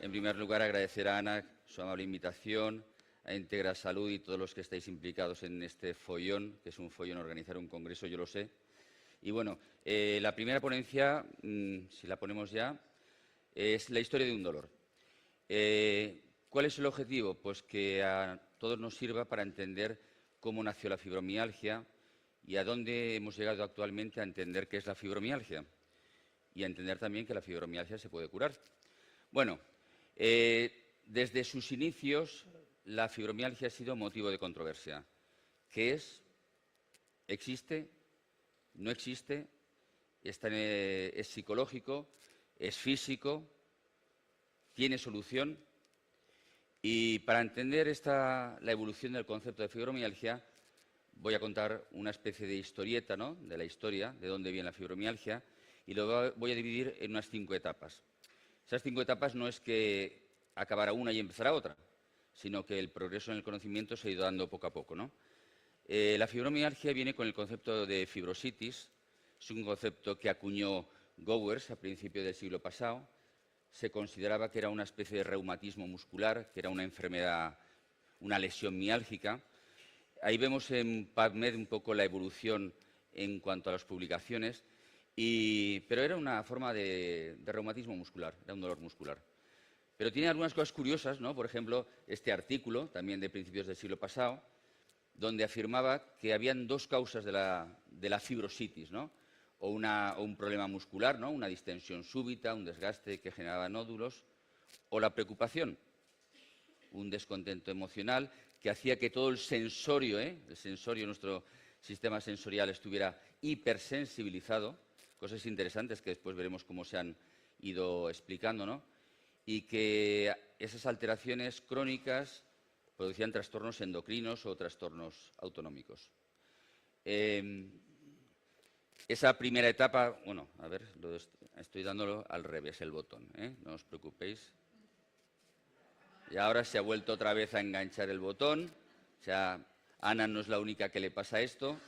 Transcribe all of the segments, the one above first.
En primer lugar, agradecer a Ana su amable invitación, a Integra Salud y todos los que estáis implicados en este follón, que es un follón organizar un congreso, yo lo sé. Y bueno, la primera ponencia, si la ponemos ya, es la historia de un dolor. ¿Cuál es el objetivo? Pues que a todos nos sirva para entender cómo nació la fibromialgia y a dónde hemos llegado actualmente a entender qué es la fibromialgia y a entender también que la fibromialgia se puede curar. Bueno, desde sus inicios la fibromialgia ha sido motivo de controversia. ¿Qué es? ¿Existe? ¿No existe? ¿Es psicológico? ¿Es físico? ¿Tiene solución? Y para entender la evolución del concepto de fibromialgia, voy a contar una especie de historieta, ¿no?, de la historia, de dónde viene la fibromialgia, y lo voy a dividir en unas 5 etapas. Esas 5 etapas no es que acabara una y empezara otra, sino que el progreso en el conocimiento se ha ido dando poco a poco, ¿no? La fibromialgia viene con el concepto de fibrositis. Es un concepto que acuñó Gowers a principios del siglo pasado. Se consideraba que era una especie de reumatismo muscular, que era una enfermedad, una lesión miálgica. Ahí vemos en PubMed un poco la evolución en cuanto a las publicaciones, pero era una forma de reumatismo muscular, era un dolor muscular. Pero tiene algunas cosas curiosas, ¿no? Por ejemplo, este artículo, también de principios del siglo pasado, donde afirmaba que habían 2 causas de la fibrositis, ¿no? O un problema muscular, ¿no?, una distensión súbita, un desgaste que generaba nódulos, o la preocupación, un descontento emocional que hacía que todo el sensorio, nuestro sistema sensorial estuviera hipersensibilizado, cosas interesantes que después veremos cómo se han ido explicando, ¿no? Y que esas alteraciones crónicas producían trastornos endocrinos o trastornos autonómicos. Esa primera etapa, bueno, a ver, estoy dándolo al revés el botón, no os preocupéis. Y ahora se ha vuelto otra vez a enganchar el botón. O sea, Ana no es la única que le pasa esto,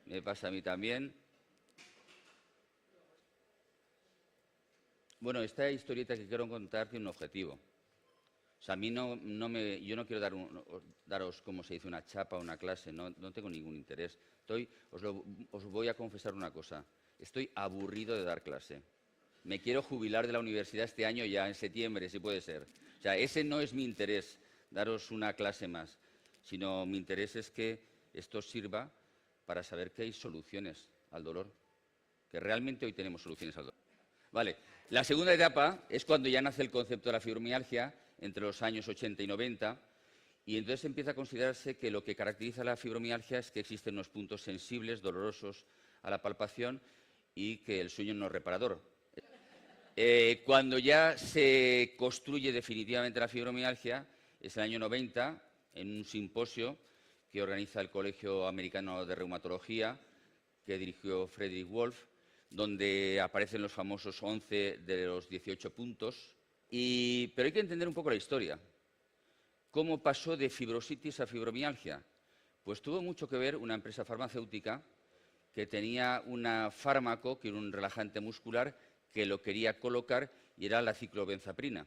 me pasa a mí también. Bueno, esta historieta que quiero contar tiene un objetivo. O sea, a mí yo no quiero daros cómo se dice una chapa o una clase, no tengo ningún interés. Os voy a confesar una cosa, estoy aburrido de dar clase. Me quiero jubilar de la universidad este año ya, en septiembre, si puede ser. O sea, ese no es mi interés, daros una clase más, sino mi interés es que esto sirva para saber que hay soluciones al dolor, que realmente hoy tenemos soluciones al dolor. Vale, la segunda etapa es cuando ya nace el concepto de la fibromialgia, entre los años 80 y 90, y entonces empieza a considerarse que lo que caracteriza la fibromialgia es que existen unos puntos sensibles, dolorosos a la palpación y que el sueño no es reparador. Cuando ya se construye definitivamente la fibromialgia es el año 90, en un simposio que organiza el Colegio Americano de Reumatología, que dirigió Frederick Wolf, donde aparecen los famosos 11 de los 18 puntos. Pero hay que entender un poco la historia. ¿Cómo pasó de fibrositis a fibromialgia? Pues tuvo mucho que ver una empresa farmacéutica que tenía un fármaco, que era un relajante muscular, que lo quería colocar y era la ciclobenzaprina.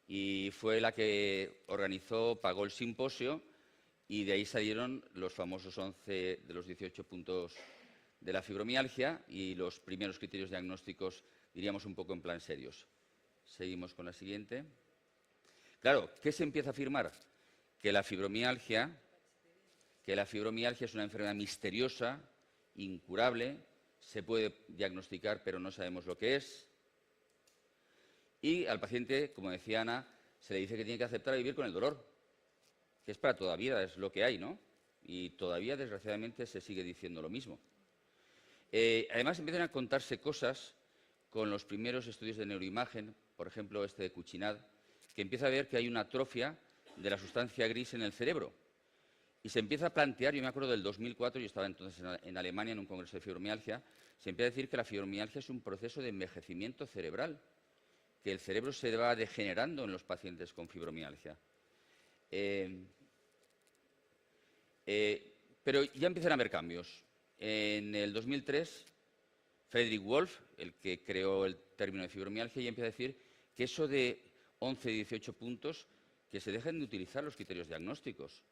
Y fue la que organizó, pagó el simposio y de ahí salieron los famosos 11 de los 18 puntos de la fibromialgia y los primeros criterios diagnósticos, diríamos, un poco en plan serios. Seguimos con la siguiente. Claro, ¿qué se empieza a afirmar? Que la fibromialgia es una enfermedad misteriosa, incurable, se puede diagnosticar pero no sabemos lo que es. Y al paciente, como decía Ana, se le dice que tiene que aceptar vivir con el dolor, que es para toda vida, es lo que hay, ¿no? Y todavía, desgraciadamente, se sigue diciendo lo mismo. Además, empiezan a contarse cosas con los primeros estudios de neuroimagen, por ejemplo, este de Cuchinad, que empieza a ver que hay una atrofia de la sustancia gris en el cerebro. Y se empieza a plantear, yo me acuerdo del 2004, yo estaba entonces en Alemania en un congreso de fibromialgia, se empieza a decir que la fibromialgia es un proceso de envejecimiento cerebral, que el cerebro se va degenerando en los pacientes con fibromialgia. Pero ya empiezan a haber cambios. En el 2003, Frederick Wolf, el que creó el término de fibromialgia, ya empieza a decir que eso de 11, 18 puntos que se dejen de utilizar los criterios diagnósticos,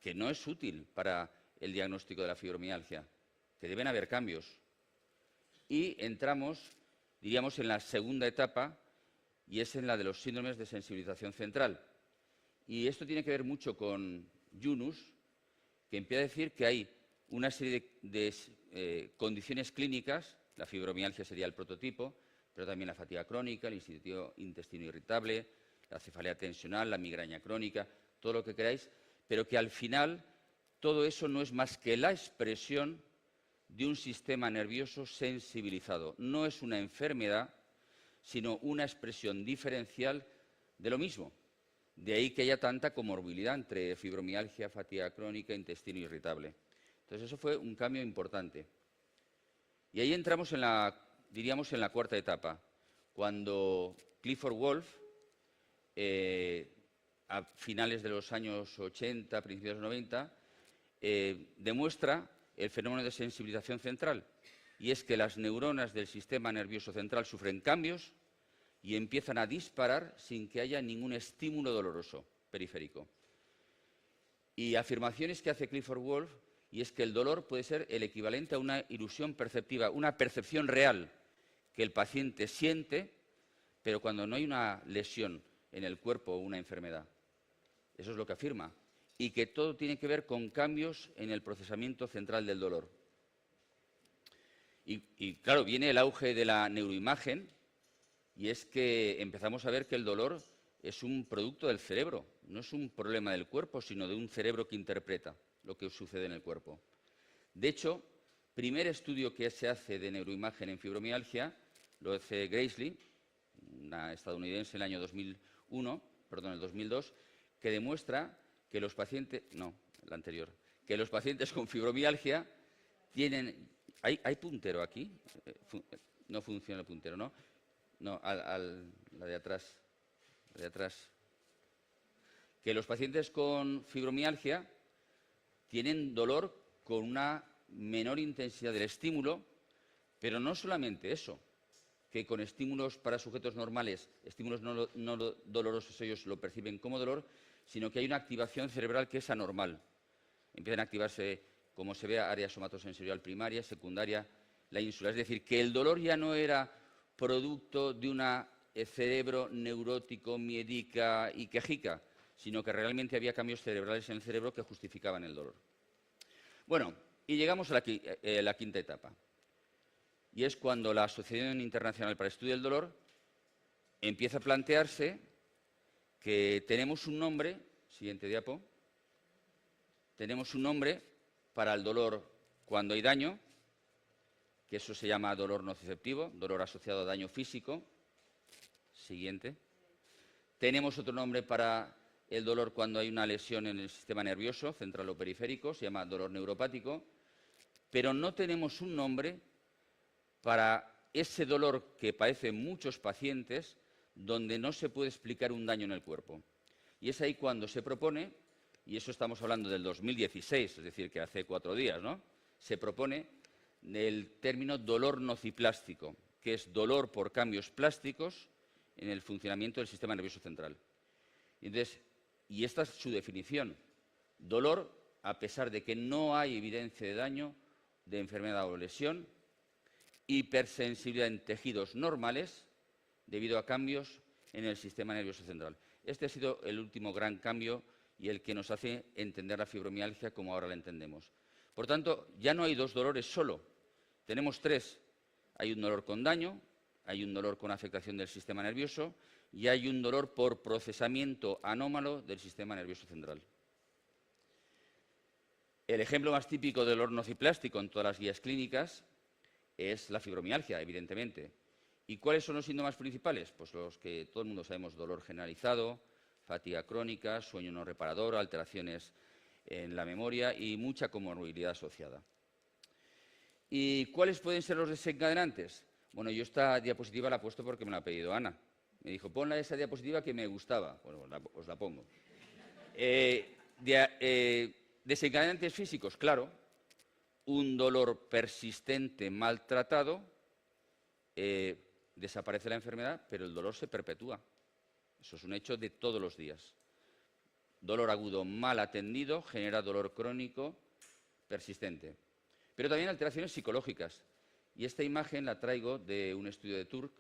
que no es útil para el diagnóstico de la fibromialgia, que deben haber cambios. Y entramos, diríamos, en la segunda etapa, y es en la de los síndromes de sensibilización central. Y esto tiene que ver mucho con Yunus, que empieza a decir que hay una serie de condiciones clínicas, la fibromialgia sería el prototipo, pero también la fatiga crónica, el intestino irritable, la cefalea tensional, la migraña crónica, todo lo que queráis, pero que al final todo eso no es más que la expresión de un sistema nervioso sensibilizado. No es una enfermedad, sino una expresión diferencial de lo mismo. De ahí que haya tanta comorbilidad entre fibromialgia, fatiga crónica, intestino irritable. Entonces, eso fue un cambio importante. Y ahí entramos en diríamos, en la cuarta etapa, cuando Clifford Wolf, a finales de los años 80, principios de los 90, demuestra el fenómeno de sensibilización central. Y es que las neuronas del sistema nervioso central sufren cambios y empiezan a disparar sin que haya ningún estímulo doloroso periférico. Y afirmaciones que hace Clifford Wolf, y es que el dolor puede ser el equivalente a una ilusión perceptiva, una percepción real que el paciente siente, pero cuando no hay una lesión en el cuerpo o una enfermedad. Eso es lo que afirma. Y que todo tiene que ver con cambios en el procesamiento central del dolor. Y claro, viene el auge de la neuroimagen, y es que empezamos a ver que el dolor es un producto del cerebro, no es un problema del cuerpo, sino de un cerebro que interpreta lo que sucede en el cuerpo. De hecho, primer estudio que se hace de neuroimagen en fibromialgia lo hace Graysley, una estadounidense, en el año 2002, que demuestra que los pacientes, que los pacientes con fibromialgia tienen... ¿Hay puntero aquí? No funciona el puntero, ¿no? No, la de atrás. La de atrás. Que los pacientes con fibromialgia tienen dolor con una menor intensidad del estímulo, pero no solamente eso, que con estímulos para sujetos normales, estímulos no dolorosos, ellos lo perciben como dolor, sino que hay una activación cerebral que es anormal. Empiezan a activarse, como se ve, área somatosensorial primaria, secundaria, la ínsula. Es decir, que el dolor ya no era producto de un cerebro neurótico, miedica y quejica, sino que realmente había cambios cerebrales en el cerebro que justificaban el dolor. Bueno, y llegamos a la quinta etapa. Y es cuando la Asociación Internacional para el Estudio del Dolor empieza a plantearse que tenemos un nombre, siguiente diapo, tenemos un nombre para el dolor cuando hay daño, que eso se llama dolor nociceptivo, dolor asociado a daño físico. Siguiente. Tenemos otro nombre para el dolor cuando hay una lesión en el sistema nervioso, central o periférico, se llama dolor neuropático, pero no tenemos un nombre para ese dolor que padecen muchos pacientes donde no se puede explicar un daño en el cuerpo. Y es ahí cuando se propone, y eso estamos hablando del 2016, es decir, que hace 4 días, ¿no? Se propone el término dolor nociplástico, que es dolor por cambios plásticos en el funcionamiento del sistema nervioso central. Entonces, y esta es su definición: dolor a pesar de que no hay evidencia de daño, de enfermedad o lesión, hipersensibilidad en tejidos normales debido a cambios en el sistema nervioso central. Este ha sido el último gran cambio y el que nos hace entender la fibromialgia como ahora la entendemos. Por tanto, ya no hay 2 dolores solo, tenemos 3. Hay un dolor con daño, hay un dolor con afectación del sistema nervioso y hay un dolor por procesamiento anómalo del sistema nervioso central. El ejemplo más típico de dolor nociplástico en todas las guías clínicas es la fibromialgia, evidentemente. ¿Y cuáles son los síntomas principales? Pues los que todo el mundo sabemos: dolor generalizado, fatiga crónica, sueño no reparador, alteraciones en la memoria y mucha comorbilidad asociada. ¿Y cuáles pueden ser los desencadenantes? Bueno, yo esta diapositiva la he puesto porque me la ha pedido Ana. Me dijo, ponla esa diapositiva que me gustaba. Bueno, os la pongo. Desencadenantes físicos, claro. Un dolor persistente, maltratado, desaparece la enfermedad, pero el dolor se perpetúa. Eso es un hecho de todos los días. Dolor agudo mal atendido genera dolor crónico persistente. Pero también alteraciones psicológicas. Y esta imagen la traigo de un estudio de Turk,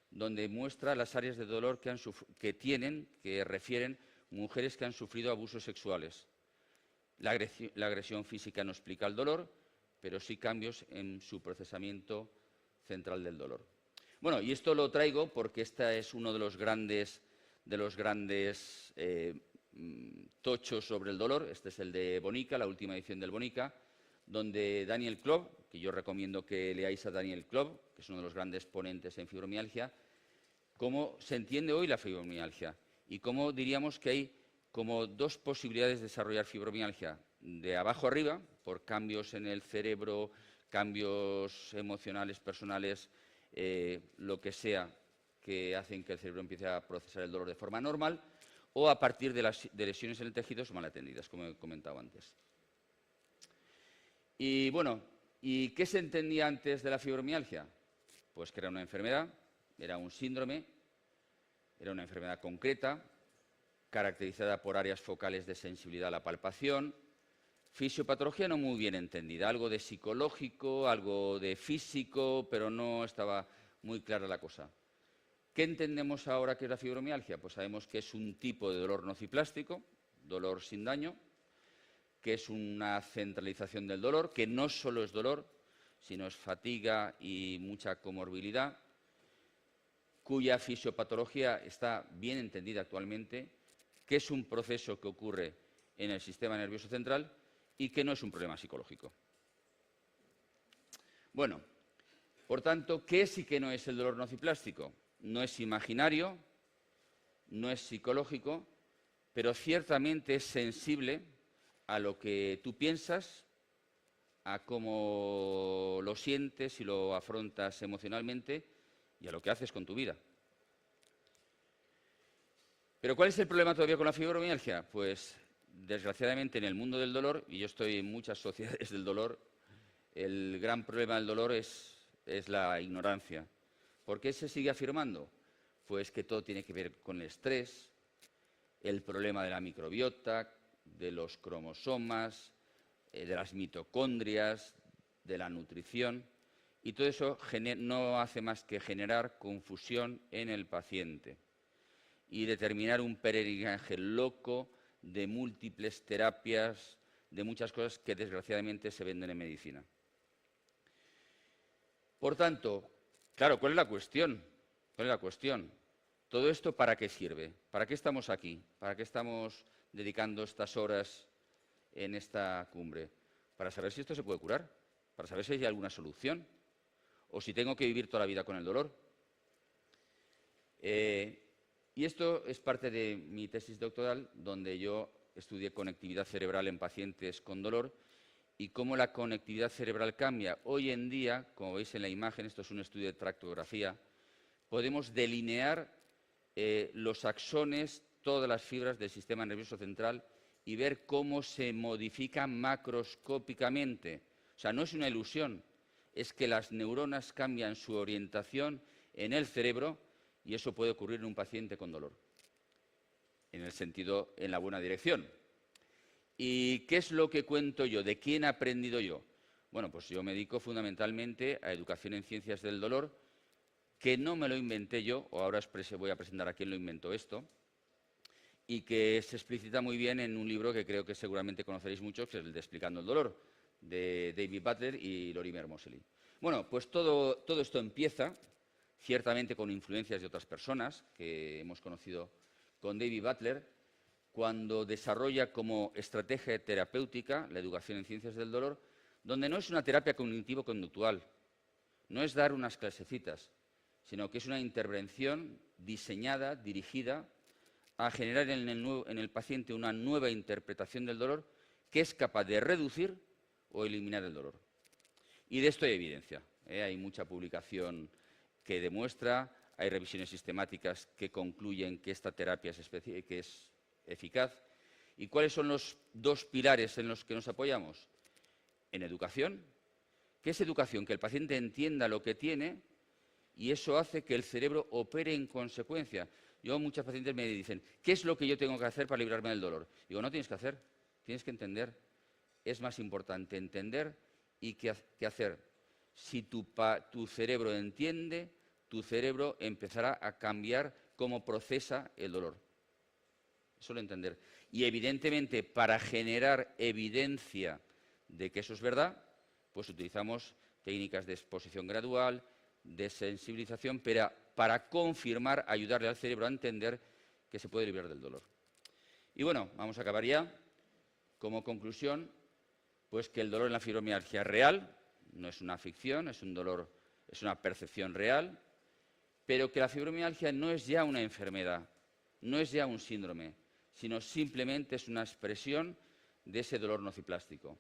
donde muestra las áreas de dolor que refieren mujeres que han sufrido abusos sexuales. La agresión física no explica el dolor, pero sí cambios en su procesamiento central del dolor. Bueno, y esto lo traigo porque este es uno de los grandes tochos sobre el dolor. Este es el de Bonica, la última edición del Bonica, donde Daniel Klopp, que yo recomiendo que leáis a Daniel Klopp, que es uno de los grandes ponentes en fibromialgia, cómo se entiende hoy la fibromialgia y cómo diríamos que hay como dos posibilidades de desarrollar fibromialgia, de abajo arriba, por cambios en el cerebro, cambios emocionales, personales, lo que sea, que hacen que el cerebro empiece a procesar el dolor de forma normal, o a partir de lesiones en el tejido mal atendidas, como he comentado antes. Y bueno, ¿y qué se entendía antes de la fibromialgia? Pues que era una enfermedad, era un síndrome, era una enfermedad concreta, caracterizada por áreas focales de sensibilidad a la palpación, fisiopatología no muy bien entendida, algo de psicológico, algo de físico, pero no estaba muy clara la cosa. ¿Qué entendemos ahora que es la fibromialgia? Pues sabemos que es un tipo de dolor nociplástico, dolor sin daño, que es una centralización del dolor, que no solo es dolor, sino es fatiga y mucha comorbilidad, cuya fisiopatología está bien entendida actualmente, que es un proceso que ocurre en el sistema nervioso central y que no es un problema psicológico. Bueno, por tanto, ¿qué es y qué no es el dolor nociplástico? No es imaginario, no es psicológico, pero ciertamente es sensible a lo que tú piensas, a cómo lo sientes y lo afrontas emocionalmente y a lo que haces con tu vida. ¿Pero cuál es el problema todavía con la fibromialgia? Pues, desgraciadamente, en el mundo del dolor, y yo estoy en muchas sociedades del dolor, el gran problema del dolor es la ignorancia. ¿Por qué se sigue afirmando? Pues que todo tiene que ver con el estrés, el problema de la microbiota, de los cromosomas, de las mitocondrias, de la nutrición, y todo eso no hace más que generar confusión en el paciente y determinar un peregrinaje loco de múltiples terapias, de muchas cosas que desgraciadamente se venden en medicina. Por tanto, claro, ¿cuál es la cuestión? ¿Cuál es la cuestión? ¿Todo esto para qué sirve? ¿Para qué estamos aquí? ¿Para qué estamos dedicando estas horas en esta cumbre? Para saber si esto se puede curar, para saber si hay alguna solución, o si tengo que vivir toda la vida con el dolor. Y esto es parte de mi tesis doctoral, donde yo estudié conectividad cerebral en pacientes con dolor y cómo la conectividad cerebral cambia. Hoy en día, como veis en la imagen, esto es un estudio de tractografía, podemos delinear los axones, todas las fibras del sistema nervioso central y ver cómo se modifican macroscópicamente. O sea, no es una ilusión, es que las neuronas cambian su orientación en el cerebro y eso puede ocurrir en un paciente con dolor, en la buena dirección. ¿Y qué es lo que cuento yo? ¿De quién he aprendido yo? Bueno, pues yo me dedico fundamentalmente a educación en ciencias del dolor, que no me lo inventé yo, o ahora voy a presentar a quién lo inventó esto, y que se explicita muy bien en un libro que creo que seguramente conoceréis mucho, que es el de Explicando el dolor, de David Butler y Lorimer Moseley. Bueno, pues todo esto empieza, ciertamente con influencias de otras personas que hemos conocido con David Butler, cuando desarrolla como estrategia terapéutica la educación en ciencias del dolor, donde no es una terapia cognitivo-conductual, no es dar unas clasecitas, sino que es una intervención diseñada, dirigida, a generar en el paciente una nueva interpretación del dolor que es capaz de reducir o eliminar el dolor. Y de esto hay evidencia. Hay mucha publicación que demuestra, hay revisiones sistemáticas que concluyen que esta terapia es eficaz. ¿Y cuáles son los dos pilares en los que nos apoyamos? En educación. ¿Qué es educación? Que el paciente entienda lo que tiene y eso hace que el cerebro opere en consecuencia. Yo, muchos pacientes me dicen, ¿qué es lo que yo tengo que hacer para librarme del dolor? Digo, no tienes que hacer, tienes que entender. Es más importante entender y que hacer. Si tu cerebro entiende, tu cerebro empezará a cambiar cómo procesa el dolor. Solo entender. Y evidentemente, para generar evidencia de que eso es verdad, pues utilizamos técnicas de exposición gradual, de sensibilización, pero para confirmar, ayudarle al cerebro a entender que se puede librar del dolor. Y bueno, vamos a acabar ya. Como conclusión, pues que el dolor en la fibromialgia es real, no es una ficción, es un dolor, es una percepción real, pero que la fibromialgia no es ya una enfermedad, no es ya un síndrome, sino simplemente es una expresión de ese dolor nociplástico,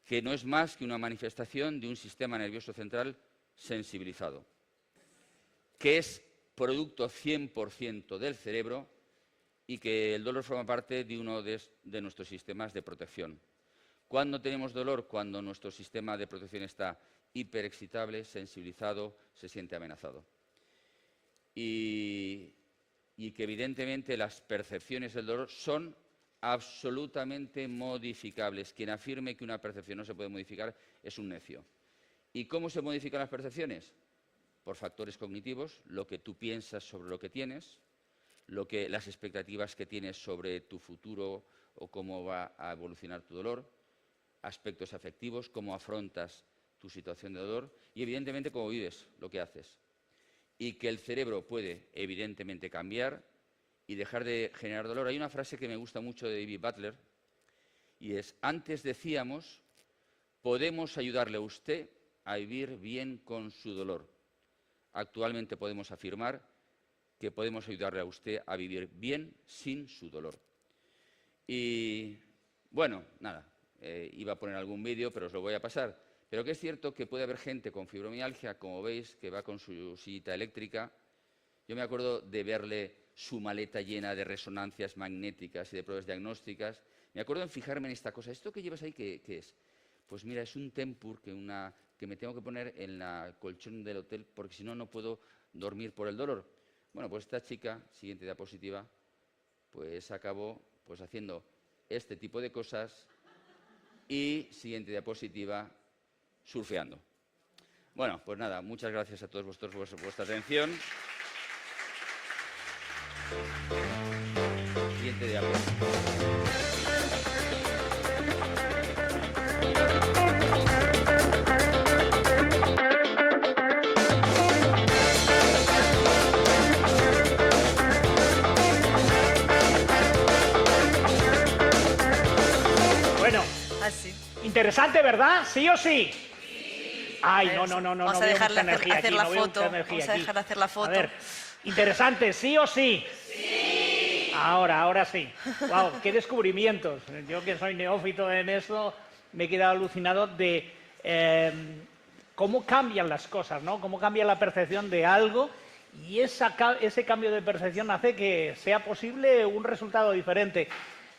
que no es más que una manifestación de un sistema nervioso central sensibilizado, que es producto 100% del cerebro y que el dolor forma parte de uno de nuestros sistemas de protección. ¿Cuándo tenemos dolor? Cuando nuestro sistema de protección está hiperexcitable, sensibilizado, se siente amenazado. Y que evidentemente las percepciones del dolor son absolutamente modificables. Quien afirme que una percepción no se puede modificar es un necio. ¿Y cómo se modifican las percepciones? Por factores cognitivos, lo que tú piensas sobre lo que tienes, las expectativas que tienes sobre tu futuro o cómo va a evolucionar tu dolor, aspectos afectivos, cómo afrontas tu situación de dolor y, evidentemente, cómo vives, lo que haces. Y que el cerebro puede, evidentemente, cambiar y dejar de generar dolor. Hay una frase que me gusta mucho de David Butler y es, antes decíamos, podemos ayudarle a usted a vivir bien con su dolor. Actualmente podemos afirmar que podemos ayudarle a usted a vivir bien sin su dolor. Y, bueno, nada, iba a poner algún vídeo, pero os lo voy a pasar. Pero que es cierto que puede haber gente con fibromialgia, como veis, que va con su sillita eléctrica. Yo me acuerdo de verle su maleta llena de resonancias magnéticas y de pruebas diagnósticas. Me acuerdo de fijarme en esta cosa. ¿Esto que llevas ahí qué es? Pues mira, es un Tempur que me tengo que poner en la colchón del hotel porque si no, no puedo dormir por el dolor. Bueno, pues esta chica, siguiente diapositiva, pues acabó pues haciendo este tipo de cosas y, siguiente diapositiva, surfeando. Bueno, pues nada, muchas gracias a todos vosotros por vuestra atención. Siguiente diapositiva. Bueno, así. Interesante, ¿verdad? ¿Sí o sí? Ay, no Vamos a veo dejarle mucha energía hacer aquí, la no veo foto. mucha energía Vamos a aquí. dejarle hacer la foto. A ver, interesante, ¿sí o sí? Sí. Ahora sí. Wow, qué descubrimientos. Yo que soy neófito en eso, me he quedado alucinado de cómo cambian las cosas, ¿no? Cómo cambia la percepción de algo y ese cambio de percepción hace que sea posible un resultado diferente.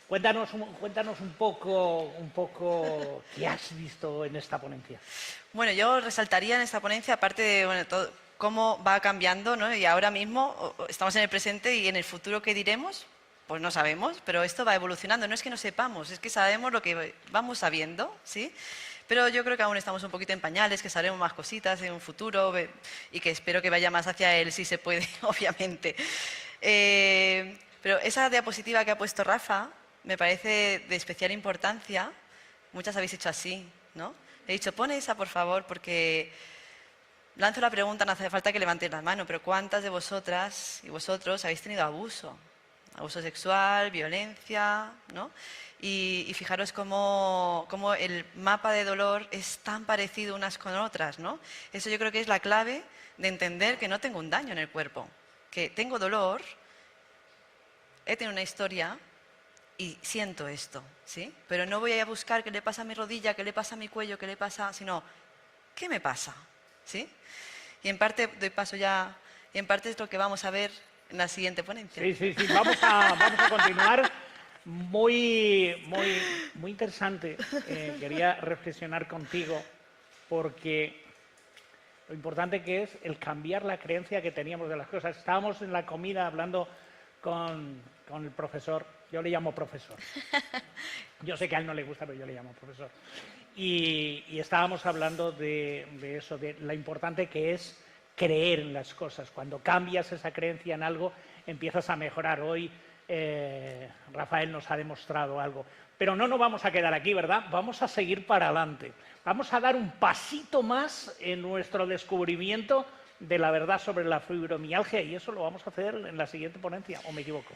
Cuéntanos un poco qué has visto en esta ponencia. Bueno, yo resaltaría en esta ponencia, aparte de todo, cómo va cambiando, ¿no? Y ahora mismo estamos en el presente y en el futuro, ¿qué diremos? Pues no sabemos, pero esto va evolucionando. No es que no sepamos, es que sabemos lo que vamos sabiendo, ¿sí? Pero yo creo que aún estamos un poquito en pañales, que sabremos más cositas en un futuro y que espero que vaya más hacia él, si se puede, obviamente. Pero esa diapositiva que ha puesto Rafa me parece de especial importancia. Muchas habéis hecho así, ¿no? He dicho, pon esa, por favor, porque lanzo la pregunta, no hace falta que levantéis la mano, pero ¿cuántas de vosotras y vosotros habéis tenido abuso? Abuso sexual, violencia, ¿no? Y fijaros cómo el mapa de dolor es tan parecido unas con otras, ¿no? Eso yo creo que es la clave de entender que no tengo un daño en el cuerpo, que tengo dolor, he tenido una historia y siento esto, ¿sí? Pero no voy a buscar qué le pasa a mi rodilla, qué le pasa a mi cuello, qué le pasa, sino ¿qué me pasa? ¿Sí? Y en parte, doy paso ya, y en parte es lo que vamos a ver en la siguiente ponencia. Sí. Vamos a continuar. Muy interesante. Quería reflexionar contigo porque lo importante que es el cambiar la creencia que teníamos de las cosas. Estábamos en la comida hablando con el profesor, yo le llamo profesor. Yo sé que a él no le gusta, pero yo le llamo profesor. Y estábamos hablando de eso, de lo importante que es creer en las cosas. Cuando cambias esa creencia en algo, empiezas a mejorar. Hoy Rafael nos ha demostrado algo. Pero no nos vamos a quedar aquí, ¿verdad? Vamos a seguir para adelante. Vamos a dar un pasito más en nuestro descubrimiento de la verdad sobre la fibromialgia y eso lo vamos a hacer en la siguiente ponencia, ¿o me equivoco?